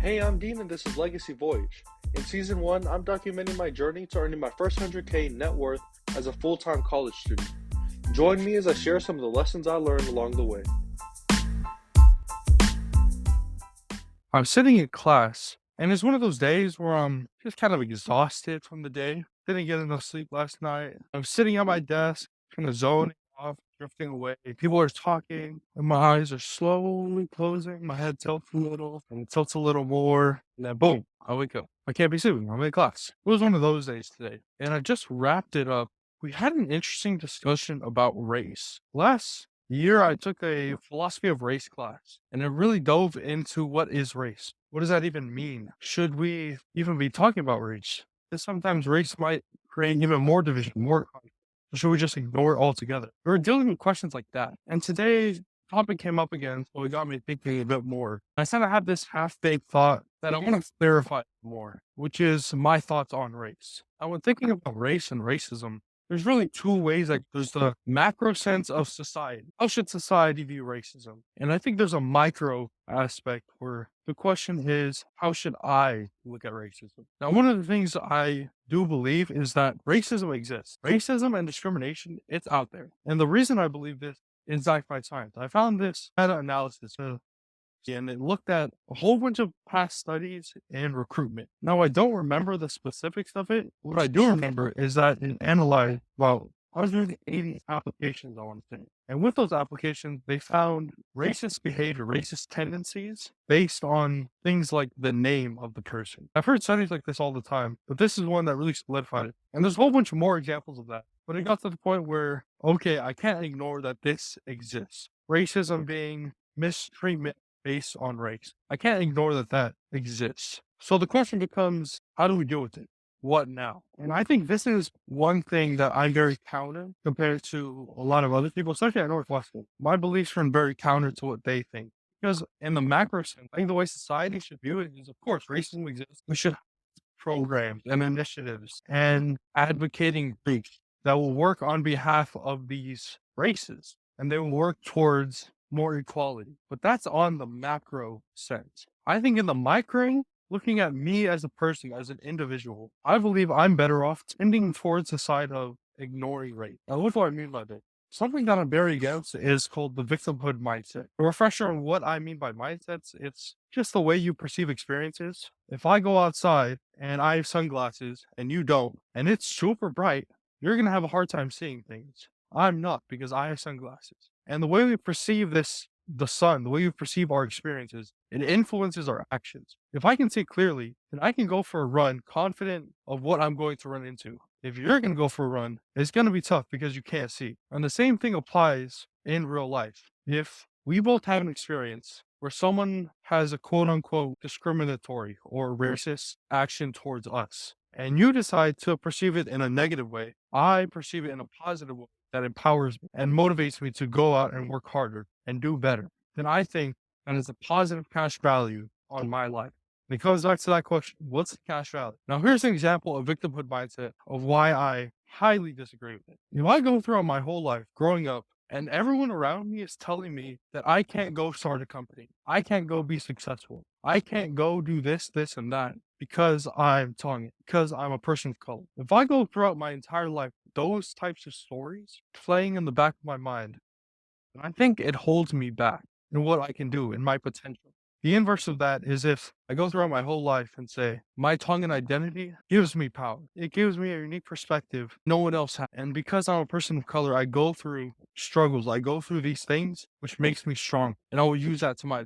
Hey, I'm Dean and this is Legacy Voyage. In season 1, I'm documenting my journey to earning my first 100K net worth as a full-time college student. Join me as I share some of the lessons I learned along the way. I'm sitting in class, and it's one of those days where I'm just kind of exhausted from the day. Didn't get enough sleep last night. I'm sitting at my desk, kind of zoning off, drifting away. People are talking, and my eyes are slowly closing. My head tilts a little, and it tilts a little more. And then boom, I wake up. I can't be sleeping. I'm in class. It was one of those days today. And I just wrapped it up. We had an interesting discussion about race. Last year, I took a philosophy of race class, and it really dove into what is race. What does that even mean? Should we even be talking about race? Because sometimes race might create even more division, more conflict. Or should we just ignore it altogether? We were dealing with questions like that. And today's topic came up again, so it got me thinking a bit more. I kind of have this half-baked thought that I want to clarify more, which is my thoughts on race. And when thinking about race and racism, there's really two ways. Like there's the macro sense of society. How should society view racism? And I think there's a micro aspect where the question is, how should I look at racism? Now, one of the things I do believe is that racism exists. Racism and discrimination, it's out there. And the reason I believe this is sci-fi science. I found this meta-analysis and it looked at a whole bunch of past studies in recruitment. Now, I don't remember the specifics of it. What I do remember is that it analyzed about 180 applications, I want to say. And with those applications, they found racist behavior, racist tendencies based on things like the name of the person. I've heard studies like this all the time, but this is one that really solidified it. And there's a whole bunch more examples of that. But it got to the point where, okay, I can't ignore that this exists. Racism being mistreatment based on race. I can't ignore that that exists. So the question becomes, how do we deal with it? What now? And I think this is one thing that I'm very counter compared to a lot of other people, especially at Northwestern. My beliefs are very counter to what they think. Because in the macro sense, I think the way society should view it is, of course, racism exists. We should have programs and initiatives and advocating groups that will work on behalf of these races and they will work towards more equality. But that's on the macro sense. I think in the micro, looking at me as a person, as an individual, I believe I'm better off tending towards the side of ignoring race. Now, what do I mean by that? Something that I'm very against is called the victimhood mindset. A refresher on what I mean by mindsets, it's just the way you perceive experiences. If I go outside and I have sunglasses and you don't, and it's super bright, you're going to have a hard time seeing things. I'm not because I have sunglasses. And the way we perceive the sun, the way we perceive our experiences, it influences our actions. If I can see clearly, then I can go for a run confident of what I'm going to run into. If you're going to go for a run, it's going to be tough because you can't see. And the same thing applies in real life. If we both have an experience where someone has a quote unquote discriminatory or racist action towards us, and you decide to perceive it in a negative way, I perceive it in a positive way that empowers me and motivates me to go out and work harder and do better, then I think that is a positive cash value on my life. And it comes back to that question, what's the cash value? Now, here's an example of victimhood mindset of why I highly disagree with it. If I go throughout my whole life growing up and everyone around me is telling me that I can't go start a company, I can't go be successful, I can't go do this, this, and that because I'm Tongan, because I'm a person of color. If I go throughout my entire life, those types of stories playing in the back of my mind, I think it holds me back in what I can do in my potential. The inverse of that is if I go throughout my whole life and say, my Tongan identity gives me power. It gives me a unique perspective no one else has. And because I'm a person of color, I go through struggles. I go through these things, which makes me strong. And I will use that to my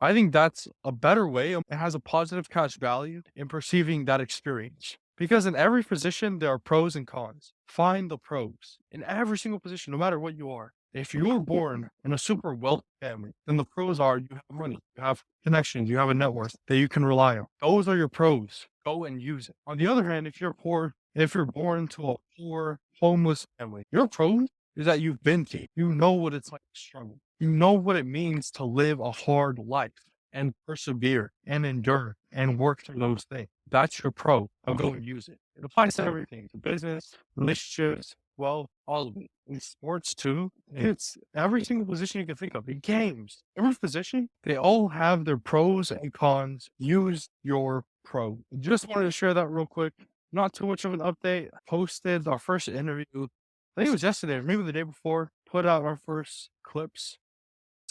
I think that's a better way. It has a positive cash value in perceiving that experience. Because in every position, there are pros and cons. Find the pros in every single position, no matter what you are. If you're born in a super wealthy family, then the pros are you have money, you have connections, you have a net worth that you can rely on. Those are your pros. Go and use it. On the other hand, if you're poor, if you're born to a poor, homeless family, your pros is that you've been to. You know what it's like to struggle. You know what it means to live a hard life and persevere and endure and work through those things. That's your pro. I'll go and use it. It applies to everything, to business, relationships, Well, all of it. In sports too, it's every single position you can think of. In games, every position, they all have their pros and cons. Use your pro. Just wanted to share that real quick. Not too much of an update. Posted our first interview. I think it was yesterday, or maybe the day before. Put out our first clips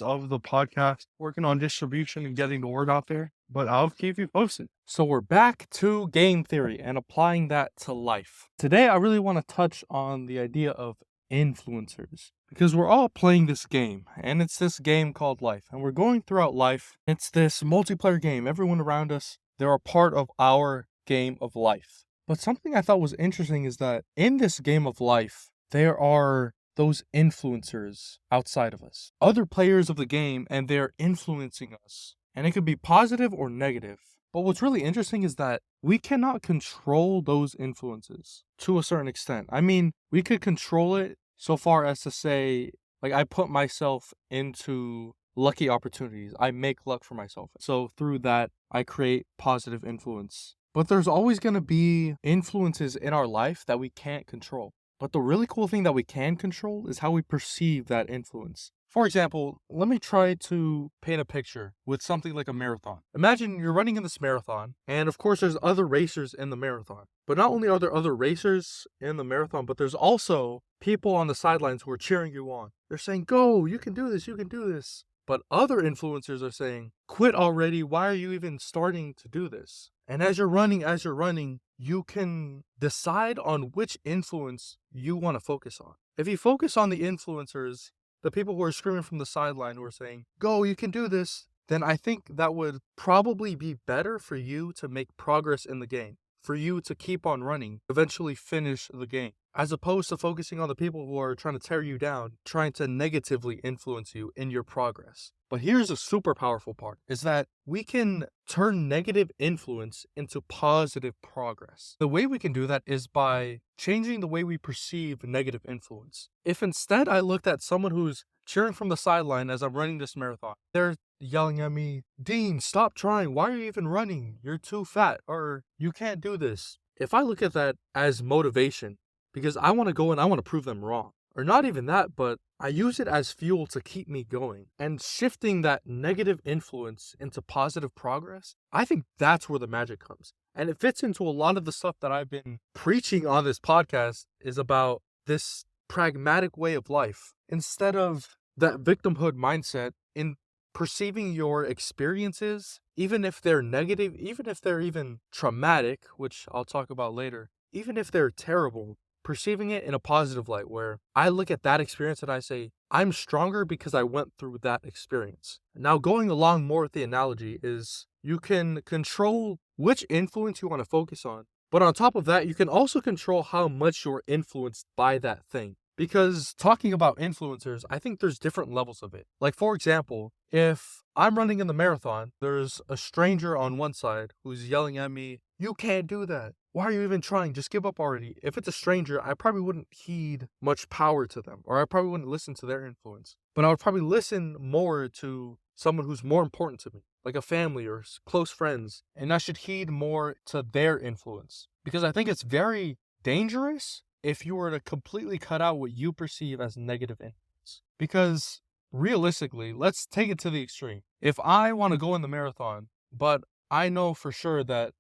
of the podcast, working on distribution and getting the word out there. But I'll keep you posted. So we're back to game theory and applying that to life. Today, I really want to touch on the idea of influencers because we're all playing this game, and it's this game called life. And we're going throughout life. It's this multiplayer game. Everyone around us, they're a part of our game of life. But something I thought was interesting is that in this game of life, there are those influencers outside of us, other players of the game, and they're influencing us. And it could be positive or negative. But what's really interesting is that we cannot control those influences to a certain extent. I mean, we could control it so far as to say, like, I put myself into lucky opportunities. I make luck for myself. So through that, I create positive influence. But there's always going to be influences in our life that we can't control. But the really cool thing that we can control is how we perceive that influence. For example, let me try to paint a picture with something like a marathon. Imagine you're running in this marathon, and of course there's other racers in the marathon. But not only are there other racers in the marathon, but there's also people on the sidelines who are cheering you on. They're saying, go, you can do this, you can do this. But other influencers are saying, quit already, why are you even starting to do this? And as you're running, you can decide on which influence you want to focus on. If you focus on the influencers, the people who are screaming from the sideline who are saying, go, you can do this, then I think that would probably be better for you to make progress in the game, for you to keep on running, eventually finish the game, as opposed to focusing on the people who are trying to tear you down, trying to negatively influence you in your progress. But here's a super powerful part, is that we can turn negative influence into positive progress. The way we can do that is by changing the way we perceive negative influence. If instead I looked at someone who's cheering from the sideline as I'm running this marathon, they're yelling at me, Dean, stop trying. Why are you even running? You're too fat, or you can't do this. If I look at that as motivation, because I want to go and I want to prove them wrong. Or not even that, but I use it as fuel to keep me going. And shifting that negative influence into positive progress, I think that's where the magic comes. And it fits into a lot of the stuff that I've been preaching on this podcast is about this pragmatic way of life. Instead of that victimhood mindset in perceiving your experiences, even if they're negative, even if they're even traumatic, which I'll talk about later, even if they're terrible, perceiving it in a positive light where I look at that experience and I say, I'm stronger because I went through that experience. Now, going along more with the analogy is you can control which influence you want to focus on. But on top of that, you can also control how much you're influenced by that thing. Because talking about influencers, I think there's different levels of it. Like, for example, if I'm running in the marathon, there's a stranger on one side who's yelling at me, you can't do that. Why are you even trying? Just give up already. If it's a stranger, I probably wouldn't heed much power to them, or I probably wouldn't listen to their influence. But I would probably listen more to someone who's more important to me, like a family or close friends, and I should heed more to their influence. Because I think it's very dangerous if you were to completely cut out what you perceive as negative influence. Because realistically, let's take it to the extreme. If I want to go in the marathon, but I know for sure that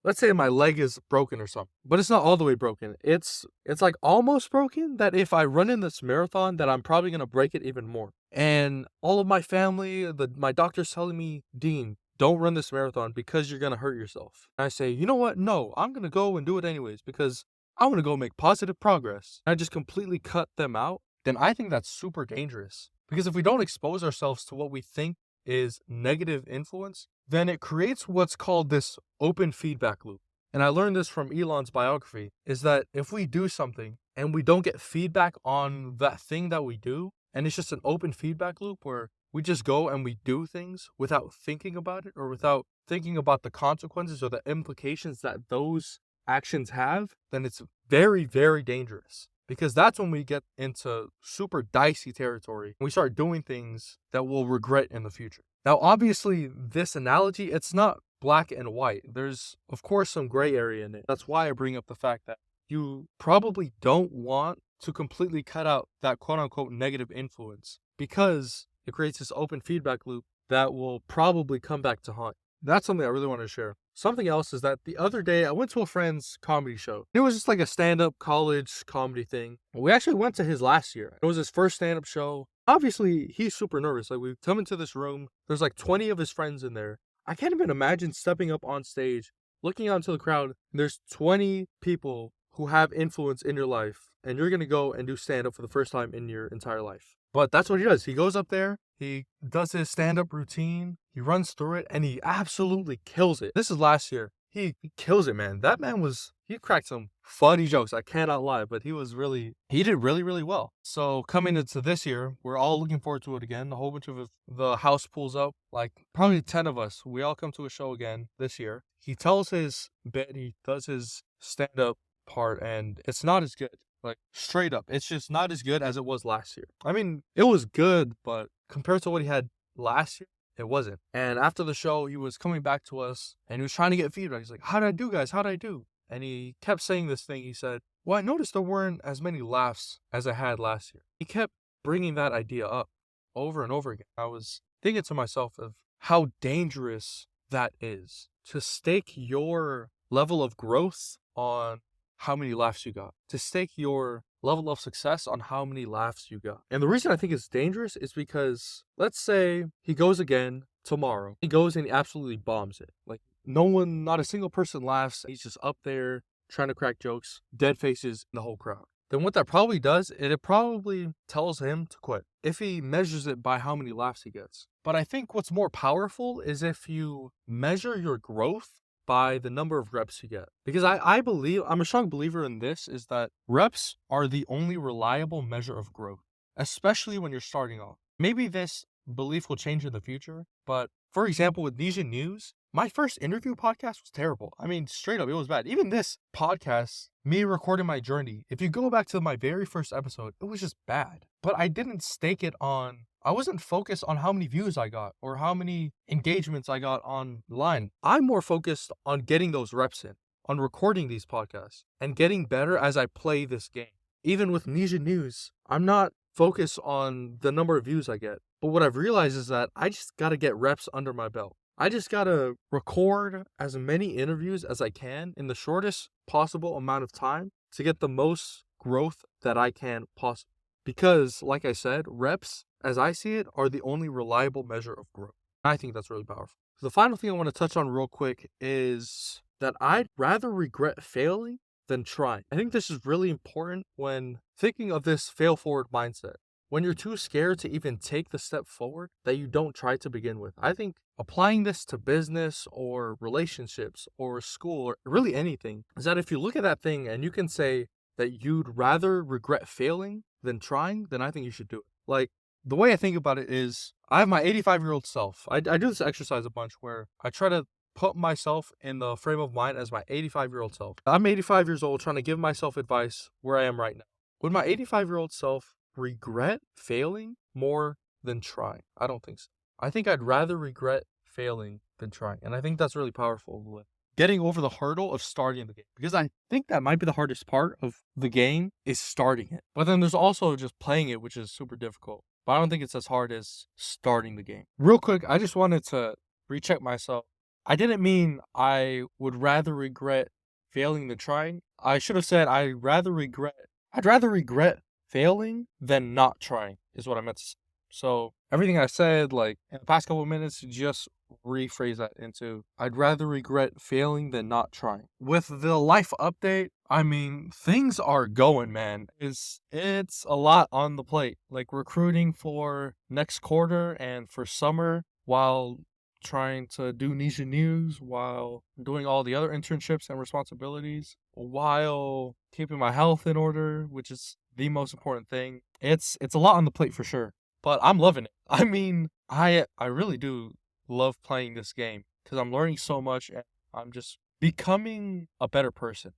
let's say my leg is broken or something, but it's not all the way broken. It's like almost broken, that if I run in this marathon, that I'm probably going to break it even more. And all of my family, my doctor's telling me, Dean, don't run this marathon because you're going to hurt yourself. And I say, you know what? No, I'm going to go and do it anyways because I want to go make positive progress. And I just completely cut them out. Then I think that's super dangerous. Because if we don't expose ourselves to what we think is negative influence, then it creates what's called this open feedback loop. And I learned this from Elon's biography, is that if we do something and we don't get feedback on that thing that we do, and it's just an open feedback loop where we just go and we do things without thinking about it or without thinking about the consequences or the implications that those actions have, then it's very, very dangerous. Because that's when we get into super dicey territory. We start doing things that we'll regret in the future. Now, obviously, this analogy, it's not black and white. There's, of course, some gray area in it. That's why I bring up the fact that you probably don't want to completely cut out that quote unquote negative influence because it creates this open feedback loop that will probably come back to haunt. That's something I really want to share. Something else is that the other day I went to a friend's comedy show. It was just like a stand-up college comedy thing. We actually went to his last year. It was his first stand-up show. Obviously, he's super nervous. Like, we come into this room, there's like 20 of his friends in there. I can't even imagine stepping up on stage, looking out into the crowd, and there's 20 people who have influence in your life, and you're gonna go and do stand-up for the first time in your entire life. But that's what he does. He goes up there, he does his stand-up routine, he runs through it, and he absolutely kills it. This is last year. He kills it, man. That man he cracked some funny jokes, I cannot lie, but he did really, really well. So coming into this year, we're all looking forward to it again. A whole bunch of the house pulls up, like probably 10 of us. We all come to a show again this year. He tells his bit, he does his stand-up part, and it's not as good. Like, straight up, it's just not as good as it was last year. I mean, it was good, but compared to what he had last year, it wasn't. And after the show, he was coming back to us, and he was trying to get feedback. He's like, how'd I do, guys? How'd I do? And he kept saying this thing. He said, well, I noticed there weren't as many laughs as I had last year. He kept bringing that idea up over and over again. I was thinking to myself of how dangerous that is, to stake your level of growth on how many laughs you got, to stake your level of success on how many laughs you got. And the reason I think it's dangerous is because, let's say he goes again tomorrow. He goes and he absolutely bombs it. Like, not a single person laughs. He's just up there trying to crack jokes, dead faces in the whole crowd. Then what that probably does, it probably tells him to quit if he measures it by how many laughs he gets. But I think what's more powerful is if you measure your growth by the number of reps you get. Because I'm a strong believer in this, is that reps are the only reliable measure of growth, especially when you're starting off. Maybe this belief will change in the future, but for example, with Nesian News, my first interview podcast was terrible. I mean, straight up, it was bad. Even this podcast, me recording my journey, if you go back to my very first episode, it was just bad. But I didn't stake it on, I wasn't focused on how many views I got or how many engagements I got online. I'm more focused on getting those reps in, on recording these podcasts, and getting better as I play this game. Even with Nesian News, I'm not focused on the number of views I get. But what I've realized is that I just gotta get reps under my belt. I just gotta record as many interviews as I can in the shortest possible amount of time to get the most growth that I can possibly. Because, like I said, reps, as I see it, are the only reliable measure of growth. I think that's really powerful. So the final thing I want to touch on real quick is that I'd rather regret failing than trying. I think this is really important when thinking of this fail forward mindset. When you're too scared to even take the step forward, that you don't try to begin with. I think applying this to business or relationships or school or really anything is that if you look at that thing and you can say that you'd rather regret failing than trying, then I think you should do it. Like, the way I think about it is, I have my 85-year-old self. I do this exercise a bunch where I try to put myself in the frame of mind as my 85-year-old self. I'm 85 years old trying to give myself advice where I am right now. Would my 85-year-old self regret failing more than trying? I don't think so. I think I'd rather regret failing than trying. And I think that's really powerful. Getting over the hurdle of starting the game. Because I think that might be the hardest part of the game is starting it. But then there's also just playing it, which is super difficult. But I don't think it's as hard as starting the game. Real quick, I just wanted to recheck myself. I didn't mean I would rather regret failing than trying. I should have said I'd rather regret failing than not trying, is what I meant to say. So everything I said, like, in the past couple of minutes, just rephrase that into I'd rather regret failing than not trying. With the life update, I mean, things are going, man. It's a lot on the plate. Like, recruiting for next quarter and for summer while trying to do Nesian News, while doing all the other internships and responsibilities, while keeping my health in order, which is the most important thing. It's a lot on the plate for sure, but I'm loving it. I mean, I really do love playing this game because I'm learning so much and I'm just becoming a better person.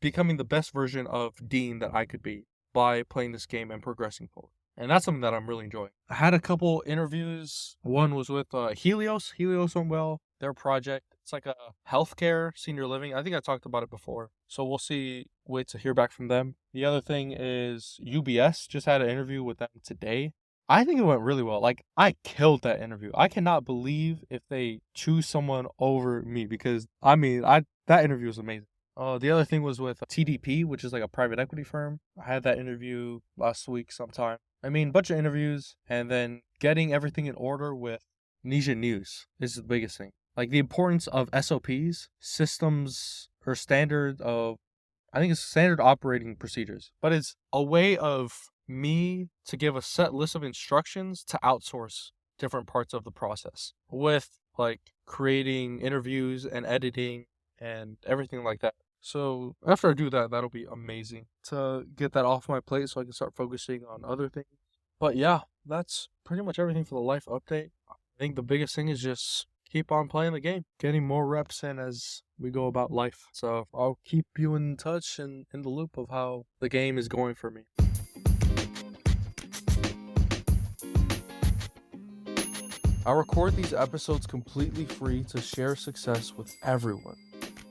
Becoming the best version of Dean that I could be by playing this game and progressing forward. And that's something that I'm really enjoying. I had a couple interviews. One was with Helios. Helios went well. their project. It's like a healthcare senior living. I think I talked about it before. So we'll wait to hear back from them. The other thing is UBS just had an interview with them today. I think it went really well. Like, I killed that interview. I cannot believe if they choose someone over me because that interview was amazing. The other thing was with TDP, which is like a private equity firm. I had that interview last week sometime. Bunch of interviews, and then getting everything in order with Nisha News is the biggest thing. Like, the importance of SOPs, systems, or I think it's standard operating procedures, but it's a way of me to give a set list of instructions to outsource different parts of the process with like creating interviews and editing and everything like that. So after I do that, that'll be amazing to get that off my plate so I can start focusing on other things. But yeah, that's pretty much everything for the life update. I think the biggest thing is just keep on playing the game, getting more reps in as we go about life. So I'll keep you in touch and in the loop of how the game is going for me. I record these episodes completely free to share success with everyone.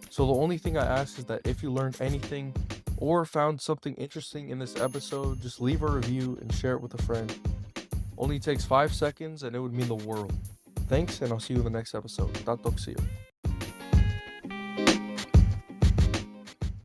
So the only thing I ask is that if you learned anything or found something interesting in this episode, just leave a review and share it with a friend. Only takes 5 seconds and it would mean the world. Thanks, and I'll see you in the next episode. Tatok, see you.